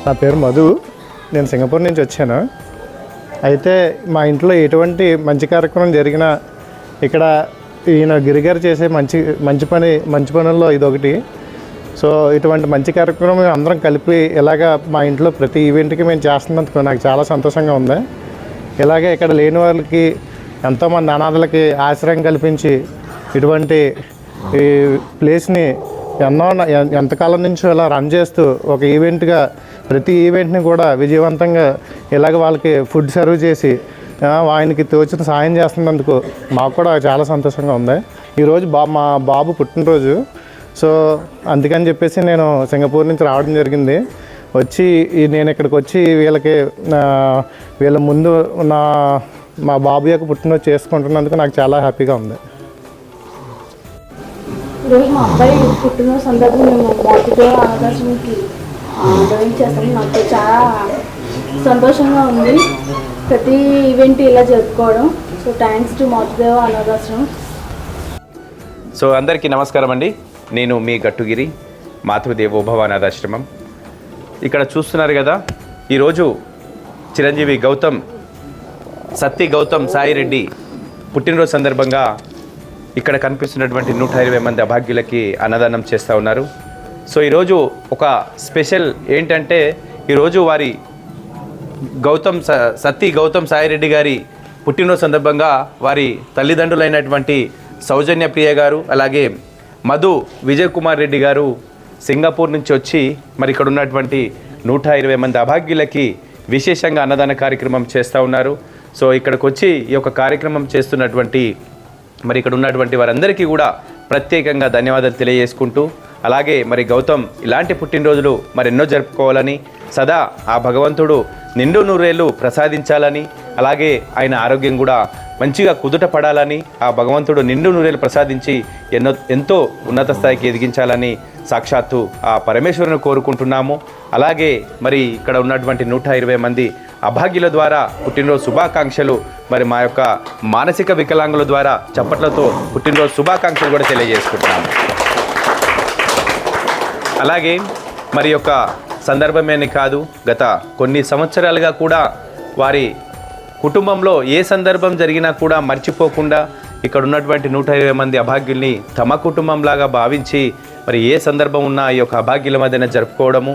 నా పేరు మధు. నేను సింగపూర్ నుంచి వచ్చాను. అయితే మా ఇంట్లో ఎటువంటి మంచి కార్యక్రమం జరిగినా ఇక్కడ ఈయన గిరిగారు చేసే మంచి పనుల్లో ఇదొకటి. సో ఇటువంటి మంచి కార్యక్రమం అందరం కలిపి ఇలాగా మా ఇంట్లో ప్రతి ఈవెంట్కి మేము చేస్తున్నందుకు నాకు చాలా సంతోషంగా ఉంది. ఇలాగే ఇక్కడ లేని వాళ్ళకి, ఎంతోమంది అనాథలకి ఆశ్రయం కల్పించి ఇటువంటి ఈ ప్లేస్ని ఎంతకాలం నుంచో ఇలా రన్ చేస్తూ ఒక ఈవెంట్గా ప్రతి ఈవెంట్ని కూడా విజయవంతంగా ఇలాగ వాళ్ళకి ఫుడ్ సర్వ్ చేసి ఆయనకి తోచిన సాయం చేస్తున్నందుకు మాకు కూడా చాలా సంతోషంగా ఉంది. ఈరోజు మా బాబు పుట్టినరోజు. సో అందుకని చెప్పేసి నేను సింగపూర్ నుంచి రావడం జరిగింది. నేను ఇక్కడికి వచ్చి వీళ్ళ ముందు మా బాబు యొక్క పుట్టినరోజు చేసుకుంటున్నందుకు నాకు చాలా హ్యాపీగా ఉంది. ఈరోజు మా అబ్బాయి పుట్టినరోజు సందర్భంగా మేము మొదటిగా ఆకాశానికి డొనేట్ చేస్తాము. నాకు చాలా సంతోషంగా ఉంది ప్రతి ఈవెంట్ ఇలా జరుపుకోవడం. సో థ్యాంక్స్ టు మాతృదేవ అనాథాశ్రమం. సో అందరికీ నమస్కారం అండి. నేను మీ గట్టుగిరి, మాతృదేవోభవ అనాథాశ్రమం. ఇక్కడ చూస్తున్నారు కదా, ఈరోజు చిరంజీవి సత్తి గౌతమ్ సాయిరెడ్డి పుట్టినరోజు సందర్భంగా ఇక్కడ కనిపిస్తున్నటువంటి 120 మంది అభాగ్యులకి అన్నదానం చేస్తూ ఉన్నారు. సో ఈరోజు ఒక స్పెషల్ ఏంటంటే, ఈరోజు వారి సత్తి గౌతమ్ సాయిరెడ్డి గారి పుట్టినరోజు సందర్భంగా వారి తల్లిదండ్రులైనటువంటి సౌజన్య ప్రియ గారు, అలాగే మధు విజయ్ కుమార్ రెడ్డి గారు సింగపూర్ నుంచి వచ్చి మరి ఇక్కడ ఉన్నటువంటి 120 మంది అభాగ్యులకి విశేషంగా అన్నదాన కార్యక్రమం చేస్తూ ఉన్నారు. సో ఇక్కడికి వచ్చి ఈ యొక్క కార్యక్రమం చేస్తున్నటువంటి మరి ఇక్కడ ఉన్నటువంటి వారందరికీ కూడా ప్రత్యేకంగా ధన్యవాదాలు తెలియజేసుకుంటూ, అలాగే మరి గౌతమ్ ఇలాంటి పుట్టినరోజులు మరెన్నో జరుపుకోవాలని, సదా ఆ భగవంతుడు నిండు నూరేళ్ళు ప్రసాదించాలని, అలాగే ఆయన ఆరోగ్యం కూడా మంచిగా కుదుట పడాలని, ఆ భగవంతుడు నిండు నూరేళ్ళు ప్రసాదించి ఎంతో ఉన్నత స్థాయికి ఎదిగించాలని సాక్షాత్తు ఆ పరమేశ్వరుని కోరుకుంటున్నాము. అలాగే మరి ఇక్కడ ఉన్నటువంటి 120 మంది అభాగ్యుల ద్వారా పుట్టినరోజు శుభాకాంక్షలు, మరి మా యొక్క మానసిక వికలాంగుల ద్వారా చప్పట్లతో పుట్టినరోజు శుభాకాంక్షలు కూడా తెలియజేసుకుంటున్నాము. అలాగే మరి యొక్క సందర్భమేని కాదు, గత కొన్ని సంవత్సరాలుగా కూడా వారి కుటుంబంలో ఏ సందర్భం జరిగినా కూడా మర్చిపోకుండా ఇక్కడ ఉన్నటువంటి 120 మంది అభాగ్యుల్ని తమ కుటుంబంలాగా భావించి మరి ఏ సందర్భం ఉన్నా ఈ యొక్క అభాగ్యుల మధ్యన జరుపుకోవడము,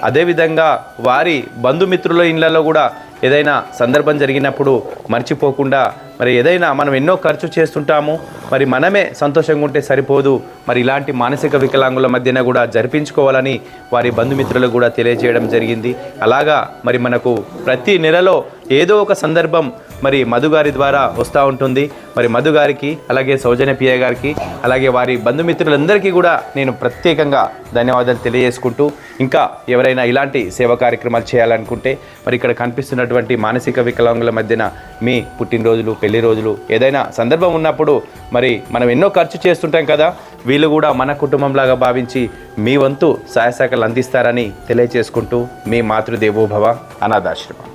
అదేవిధంగా వారి బంధుమిత్రుల ఇళ్లలో కూడా ఏదైనా సందర్భం జరిగినప్పుడు మర్చిపోకుండా మరి ఏదైనా మనం ఎన్నో ఖర్చు చేస్తుంటాము, మరి మనమే సంతోషంగా ఉంటే సరిపోదు, మరి ఇలాంటి మానసిక వికలాంగుల మధ్యన కూడా జరిపించుకోవాలని వారి బంధుమిత్రులకు కూడా తెలియజేయడం జరిగింది. అలాగా మరి మనకు ప్రతి నెలలో ఏదో ఒక సందర్భం మరి మధు గారి ద్వారా వస్తూ ఉంటుంది. మరి మధు గారికి, అలాగే సౌజన్య పియ గారికి, అలాగే వారి బంధుమిత్రులందరికీ కూడా నేను ప్రత్యేకంగా ధన్యవాదాలు తెలియజేసుకుంటూ, ఇంకా ఎవరైనా ఇలాంటి సేవా కార్యక్రమాలు చేయాలనుకుంటే మరి ఇక్కడ కనిపిస్తున్నటువంటి మానసిక వికలాంగుల మధ్యన మీ పుట్టినరోజులు, పెళ్లి రోజులు, ఏదైనా సందర్భం ఉన్నప్పుడు మరి మనం ఎన్నో ఖర్చు చేస్తుంటాం కదా, వీళ్ళు కూడా మన కుటుంబంలాగా భావించి మీ వంతు సహాయ సహకారాలు అందిస్తారని తెలియజేసుకుంటూ, మీ మాతృదేవోభవ అనాథాశ్రమం.